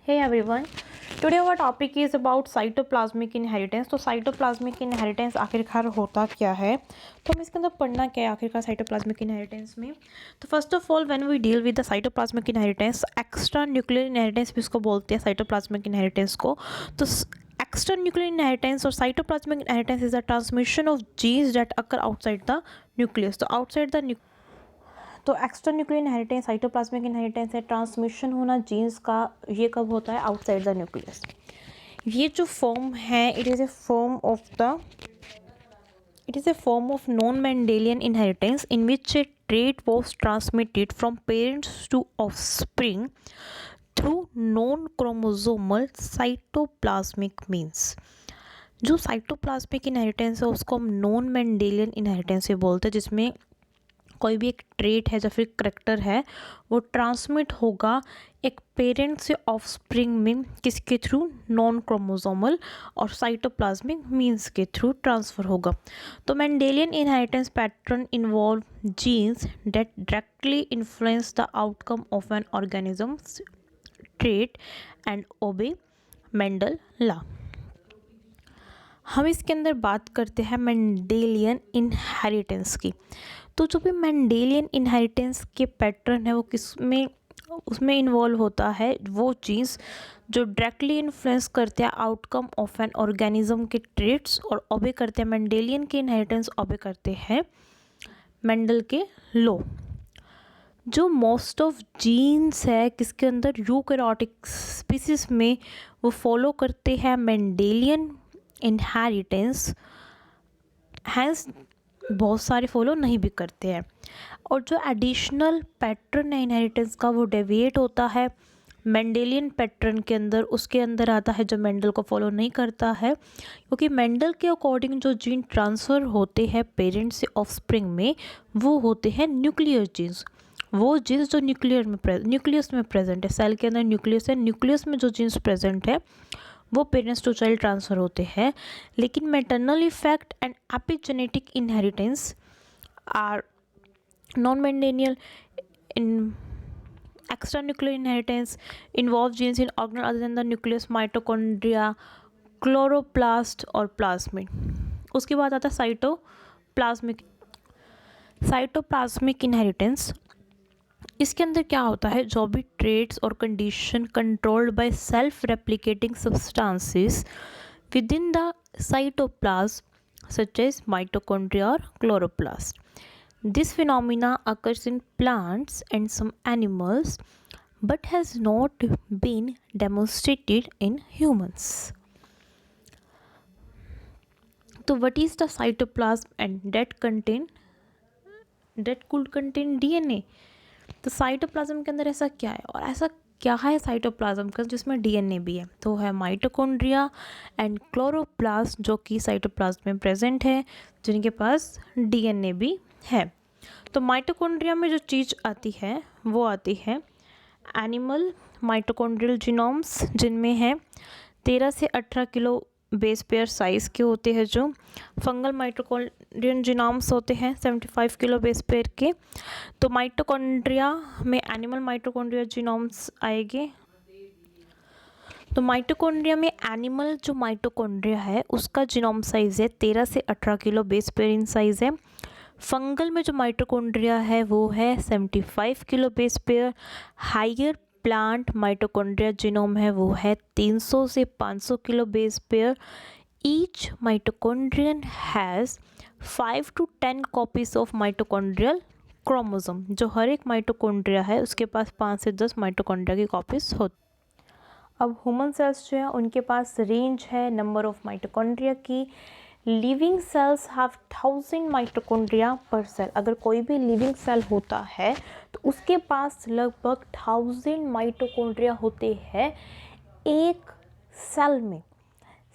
Hey everyone, today our topic is about cytoplasmic inheritance. तो cytoplasmic inheritance आखिरकार होता क्या है, तो हम इसके अंदर पढ़ना क्या है आखिरकार साइटोप्लाज्मिक इनहेरिटेंस में। तो first of all when we deal with the cytoplasmic inheritance, extra nuclear inheritance भी इसको बोलते हैं साइटोप्लाज्मिक इनहेरिटेंस को। तो एक्स्ट्रा न्यूक्लियर इनहेरिटेंस और cytoplasmic inheritance is the transmission of genes that occur outside the nucleus. तो आउटसाइड द तो extra nuclear inheritance cytoplasmic inheritance है, ट्रांसमिशन होना जीन्स का, ये कब होता है? Outside the nucleus. ये जो फॉर्म है it is a form of non Mendelian inheritance in which a trait was transmitted from parents to offspring through non chromosomal cytoplasmic means. जो साइटोप्लाज्मिक इनहेरिटेंस है उसको हम नॉन मेंडेलियन इनहेरिटेंस से बोलते हैं, जिसमें कोई भी एक ट्रेट है या फिर करैक्टर है वो ट्रांसमिट होगा एक पेरेंट से ऑफस्प्रिंग में, किसके थ्रू? नॉन क्रोमोसोमल और साइटोप्लाज्मिक मीन्स के थ्रू ट्रांसफ़र होगा। तो Mendelian inheritance pattern involve genes that directly influence the outcome of an organisms trait and obey Mendel law. हम इसके अंदर बात करते हैं मेंडेलियन इनहेरिटेंस की। तो जो भी मेंडेलियन इनहेरिटेंस के पैटर्न है वो किसमें उसमें इन्वॉल्व होता है? वो जीन्स जो डायरेक्टली इन्फ्लुएंस करते हैं आउटकम ऑफ एन ऑर्गेनिज्म के ट्रेट्स और ओबे करते हैं मेंडेलियन के इनहेरिटेंस, ओबे करते हैं मेंडल के लॉ। जो मोस्ट ऑफ जीन्स है किसके अंदर? यूकैरियोटिक स्पीसीज में, वो फॉलो करते हैं मेंडेलियन इनहेरिटेंस, हैंस बहुत सारे फॉलो नहीं भी करते हैं। और जो एडिशनल पैटर्न है इनहेरिटेंस का वो डेविएट होता है मेंडेलियन पैटर्न के अंदर, उसके अंदर आता है जो मेंडल को फॉलो नहीं करता है, क्योंकि मेंडल के अकॉर्डिंग जो जीन ट्रांसफ़र होते हैं पेरेंट से ऑफस्प्रिंग में वो होते हैं न्यूक्लियर जीन्स। वो जीन्स जो न्यूक्लियस में प्रेजेंट है, सेल के अंदर न्यूक्लियस है, न्यूक्लियस में जो जीन्स प्रेजेंट है वो पेरेंट्स टू चाइल्ड ट्रांसफ़र होते हैं। लेकिन maternal effect and epigenetic inheritance are non Mendelian in extra nuclear inheritance involve genes in organelle other than the nucleus, mitochondria, chloroplast और प्लाज्मिड। उसके बाद आता है साइटोप्लाज्मिक इनहेरिटेंस। इसके अंदर क्या होता है? जो भी ट्रेट्स और condition controlled by self replicating substances within the cytoplasm such as mitochondria और chloroplast. This phenomena occurs in plants and some animals but has not been demonstrated in humans. तो what is the cytoplasm and that could contain DNA? तो cytoplasm के अंदर ऐसा क्या है, और ऐसा क्या है साइटोप्लाज्म का जिसमें डीएनए भी है? तो है माइटोकॉन्ड्रिया एंड क्लोरोप्लास्ट, जो कि साइटोप्लाज्म में प्रेजेंट है, जिनके पास डीएनए भी है। तो माइटोकॉन्ड्रिया में जो चीज़ आती है वो आती है एनिमल माइटोकॉन्ड्रियल जीनोम्स, जिनमें है 13 से 18 किलो बेस पेयर साइज़ के होते हैं। जो फंगल माइटोकॉन्ड्रियन जीनोम्स होते हैं 75 किलो बेस पेयर के। तो माइटोकॉन्ड्रिया में एनिमल माइटोकॉन्ड्रिया जीनोम्स आएंगे। तो माइटोकॉन्ड्रिया में एनिमल जो माइटोकॉन्ड्रिया है उसका जीनोम साइज़ है 13 से 18 kilo base pair in size है। फंगल में जो माइटोकॉन्ड्रिया है वो है 75 kilo base pair. Higher plant mitochondria genome है वो है 300 से 500 kilo base pair. Each mitochondrion has 5 to 10 copies of mitochondrial chromosome. जो हर एक माइटोकॉन्ड्रिया है उसके पास 5 से 10 माइटोकॉन्ड्रिया की कॉपीज होती। अब ह्यूमन सेल्स जो है उनके पास रेंज है नंबर ऑफ माइटोकॉन्ड्रिया की। लिविंग सेल्स हैव 1000 माइटोकॉन्ड्रिया पर सेल। अगर कोई भी लिविंग सेल होता है तो उसके पास लगभग 1000 माइटोकॉन्ड्रिया होते हैं एक सेल में।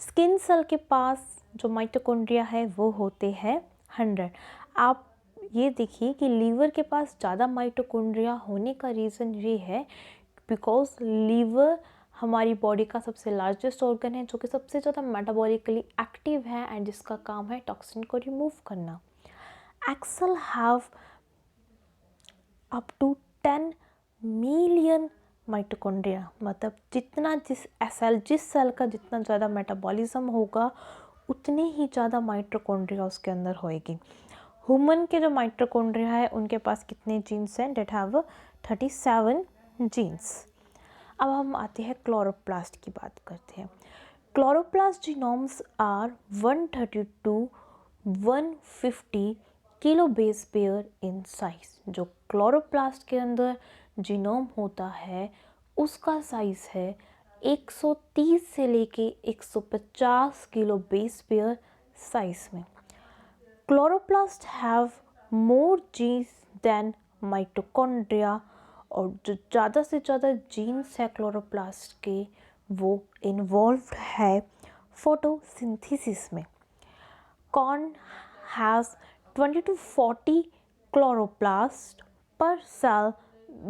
स्किन सेल के पास जो माइटोकॉन्ड्रिया है वो होते हैं 100। आप ये देखिए कि लीवर के पास ज़्यादा माइटोकॉन्ड्रिया होने का रीज़न ये है बिकॉज लीवर हमारी बॉडी का सबसे लार्जेस्ट ऑर्गन है, जो कि सबसे ज़्यादा मेटाबॉलिकली एक्टिव है एंड जिसका काम है टॉक्सिन को रिमूव करना। A cell have up to 10 million mitochondria, मतलब जिस सेल का जितना ज़्यादा मेटाबॉलिज्म होगा उतने ही ज़्यादा माइटोकॉन्ड्रिया उसके अंदर होएगी। ह्यूमन के जो माइटोकॉन्ड्रिया है उनके पास कितने जीन्स हैं? That have 37 genes. अब हम आते हैं क्लोरोप्लास्ट की बात करते हैं। Chloroplast genomes are 130 to 150 kilo base pair in size. जो क्लोरोप्लास्ट के अंदर जीनोम होता है उसका साइज है 130 से लेके 150 किलो बेस पेयर साइज में। Chloroplast have more genes than mitochondria, और जो ज़्यादा से ज़्यादा जीन्स है क्लोरोप्लास्ट के वो इन्वॉल्व्ड है फोटोसिंथेसिस में। Corn has 20 to 40 chloroplasts per cell,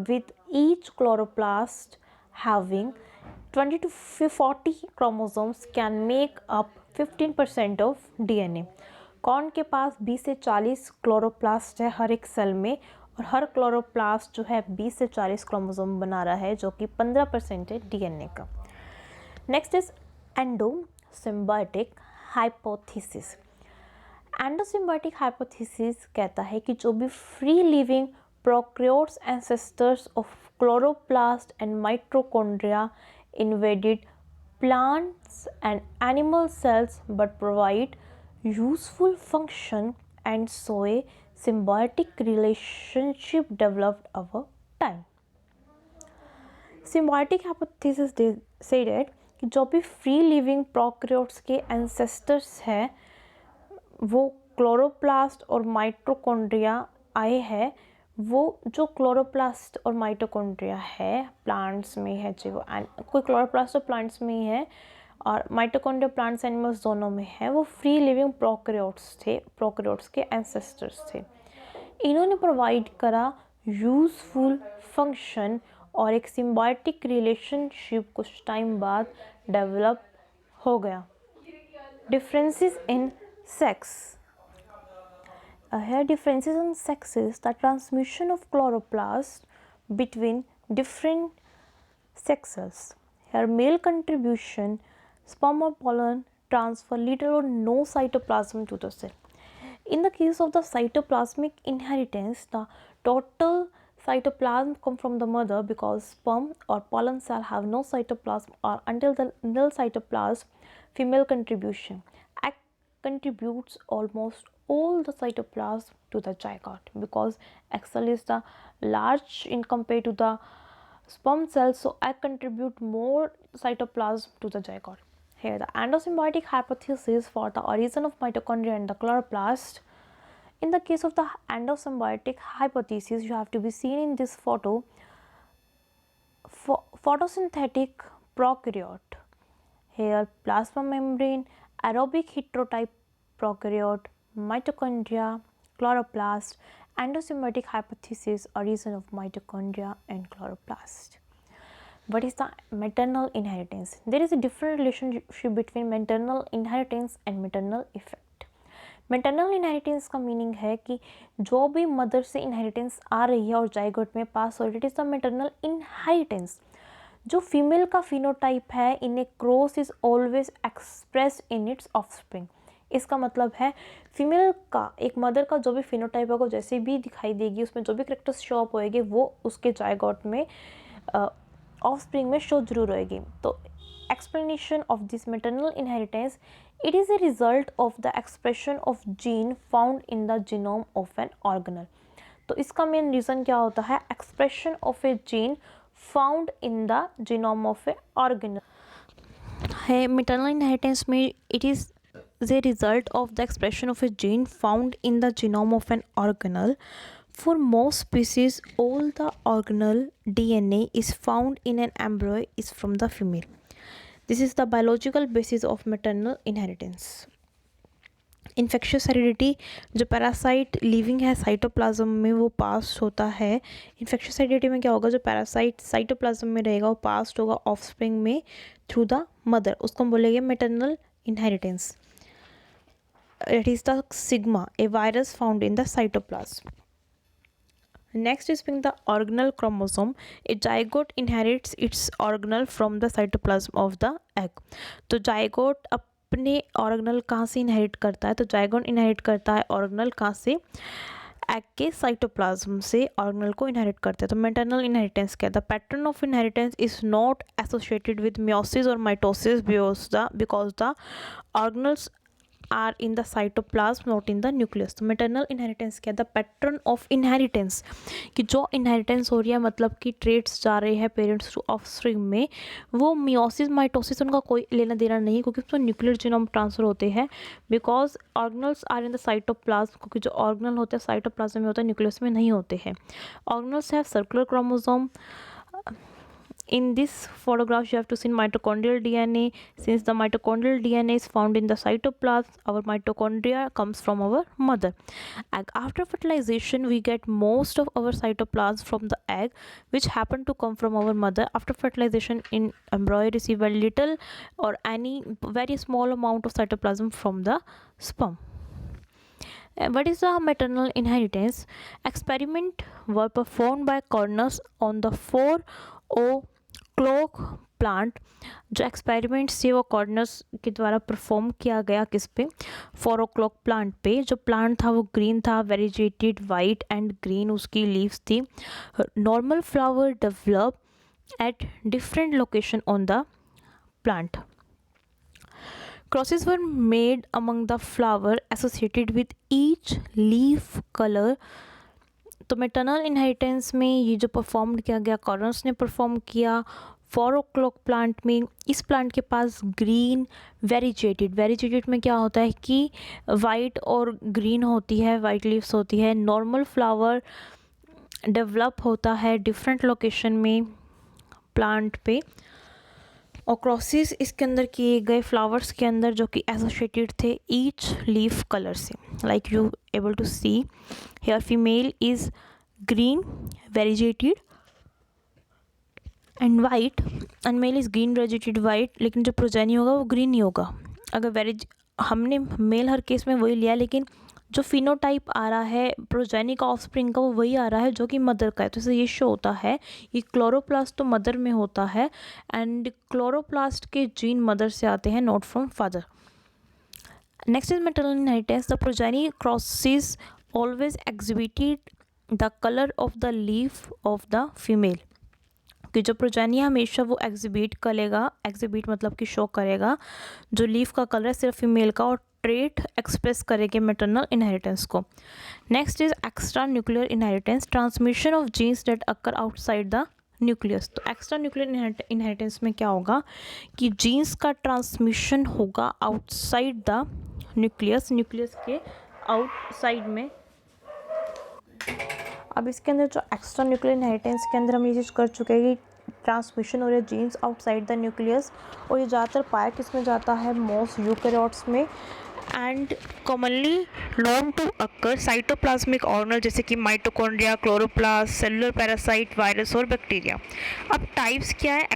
with each chloroplast having 20 to 40 chromosomes can make up 15% of DNA। Corn के पास 20 से 40 क्लोरोप्लास्ट है हर एक सेल में, और हर क्लोरोप्लास्ट जो है 20 से 40 क्रोमोसोम बना रहा है, जो कि 15% है डीएनए का। Next is endosymbiotic hypothesis. Endosymbiotic hypothesis कहता है कि जो भी free living prokaryotes ancestors of chloroplast and mitochondria invaded plants and animal cells but provide useful function, and so a symbiotic relationship developed over time। symbiotic hypothesis said कि जो भी free living prokaryotes के ancestors हैं वो chloroplast और mitochondria आए हैं। वो जो क्लोरोप्लास्ट और माइटोकॉन्ड्रिया है प्लांट्स में है, चाहे कोई क्लोरोप्लास्ट तो प्लांट्स में ही है और माइटोकॉन्ड्रिया प्लांट्स एनिमल्स दोनों में है, वो फ्री लिविंग प्रोकैरियोट्स के एंसेस्टर्स थे। इन्होंने प्रोवाइड करा यूजफुल फंक्शन, और एक सिम्बायोटिक रिलेशनशिप कुछ टाइम बाद डेवलप हो गया। Differences in sex. Here differences in sexes, the transmission of chloroplast between different sexes. Here male contribution, sperm or pollen transfer little or no cytoplasm to the cell. In the case of the cytoplasmic inheritance, the total cytoplasm come from the mother, because sperm or pollen cell have no cytoplasm, or until the nil cytoplasm, female contribution. Egg contributes almost all the cytoplasm to the zygote, because egg cell is the large in compared to the sperm cell, so egg contribute more cytoplasm to the zygote. Here the endosymbiotic hypothesis for the origin of mitochondria and the chloroplast. In the case of the endosymbiotic hypothesis, you have to be seen in this photo. Photosynthetic prokaryote, here plasma membrane, aerobic heterotype prokaryote, mitochondria, chloroplast, endosymbiotic hypothesis, origin of mitochondria and chloroplast. What is the maternal inheritance? There is a different relationship between maternal inheritance and maternal effect. Maternal inheritance का meaning है कि जो भी mother से inheritance आ रही है और zygote में पास हो रही है, it is the maternal inheritance. जो फीमेल का फिनोटाइप है in a cross is always express in its offspring. इसका मतलब है फीमेल का एक मदर का जो भी फिनोटाइप होगा, जैसे भी दिखाई देगी, उसमें जो भी करेक्टर्स शो अप होएगी वो उसके जाइगोट में ऑफस्प्रिंग में शो जरूर होएगी। तो explanation of this maternal inheritance, it is a result of the expression of gene found in the genome of an organelle। तो इसका मेन रीज़न क्या होता है? Expression of A gene found in the genome of A organelle है। Maternal inheritance में it is the result of the expression of a gene found in the genome of an organelle. For most species, all the organelle DNA is found in an embryo is from the female. This is the biological basis of maternal inheritance. Infectious heredity, जो parasite living है cytoplasm में वो पास होता है। Infectious heredity में क्या होगा? जो पैरासाइट साइटोप्लाज्म में रहेगा वो पास होगा ऑफस्प्रिंग में थ्रू द मदर, उसको हम बोलेंगे maternal inheritance. It is the sigma, A virus found in the cytoplasm. Next is being the organelle chromosome. A zygote inherits it's organelle from the cytoplasm of the egg. तो zygote अपने organelle कहाँ से inherit करता है? तो zygote inherit करता है organelle कहाँ से? एग के साइटोप्लाज्म से ऑर्गेनल को इनहेरिट करते हैं. तो मैटरनल इनहेरिटेंस क्या है? The pattern of inheritance is not associated with meiosis और mitosis because the organelles are in the cytoplasm not in the nucleus. तो मैटरनल इनहेरिटेंस क्या है? द पैटर्न ऑफ इनहेरिटेंस, कि जो इनहेरिटेंस हो रही है मतलब कि ट्रेट्स जा रहे हैं पेरेंट्स टू ऑफस्प्रिंग में, वो मियोसिस माइटोसिस उनका कोई लेना देना नहीं, क्योंकि उसमें न्यूक्लियर जीनोम ट्रांसफर होते हैं. Because organelles are in the cytoplasm, क्योंकि जो ऑर्गेनल होते हैं साइटोप्लाज्म में होता है, न्यूक्लियस में नहीं होते हैं. Organelles have circular chromosome. In this photograph you have to see mitochondrial DNA. Since the mitochondrial DNA is found in the cytoplasm, our mitochondria comes from our mother. And after fertilization we get most of our cytoplasm from the egg, which happen to come from our mother. After fertilization in embryo receive a little or any very small amount of cytoplasm from the sperm. What is the maternal inheritance? Experiment were performed by Cornus on the 4 clock plant. जो experiments थे वो corners के द्वारा perform किया गया किस पे? 4 o'clock plant पे. जो प्लांट था वो ग्रीन था, वेजिटेटेड वाइट एंड ग्रीन उसकी लीव्स थी. Normal flower develop at different location on the plant. Crosses were made among the flower associated with each leaf color. तो मैटरनल इनहेरिटेंस में ये जो परफॉर्म किया गया, कॉर्नस ने परफॉर्म किया 4 o'clock प्लांट में. इस प्लांट के पास ग्रीन वेरिजेटेड में क्या होता है कि वाइट और ग्रीन होती है, वाइट लीव्स होती है. नॉर्मल फ्लावर डेवलप होता है डिफरेंट लोकेशन में प्लांट पे. और क्रॉसेस इसके अंदर किए गए फ्लावर्स के अंदर जो कि एसोसिएटेड थे ईच लीफ कलर से. Like you able to see here female is green vegetated and white and male is green vegetated white. लेकिन जो प्रोजेनी होगा वो ग्रीन नहीं होगा. अगर हमने मेल हर केस में वही लिया, लेकिन जो फिनोटाइप आ रहा है प्रोजेनी का ऑफस्प्रिंग का वो वही आ रहा है जो कि मदर का है. तो इससे ये शो होता है ये क्लोरोप्लास्ट तो मदर में होता है एंड क्लोरोप्लास्ट के जीन मदर से आते हैं, not from father. Next is maternal inheritance. The progeny crosses always exhibited the colour of the leaf of the female. कि जो प्रोजेनी हमेशा वो एग्जिबिट करेगा, एग्जिबिट मतलब कि शो करेगा जो लीफ का कलर है सिर्फ फीमेल का, और ट्रेट एक्सप्रेस करेंगे मैटरनल इनहेरिटेंस को. Next is extra nuclear inheritance. Transmission of genes that occur outside the nucleus. तो एक्स्ट्रा न्यूक्लियर इनहेरिटेंस में क्या होगा कि जीन्स का ट्रांसमिशन होगा आउटसाइड द न्यूक्लियस, न्यूक्लियस के आउटसाइड में. अब इसके अंदर जो एक्स्ट्रा न्यूक्लियर इनहेरिटेंस के अंदर हम ये चीज़ कर चुके हैं कि ट्रांसमिशन हो रहा है जीन्स आउटसाइड द न्यूक्लियस, और ये ज़्यादातर पाया किसमें जाता है? मोस्ट यूकैरियोट्स में. And commonly known to occur cytoplasmic organelle जैसे कि mitochondria, chloroplast, cellular parasite, virus और बैक्टीरिया. अब टाइप्स क्या है?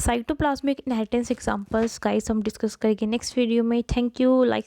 साइटोप्लाज्मिक इनहेरिटेंस एग्जांपल्स गाइस हम डिस्कस करेंगे नेक्स्ट वीडियो में. Thank you. लाइक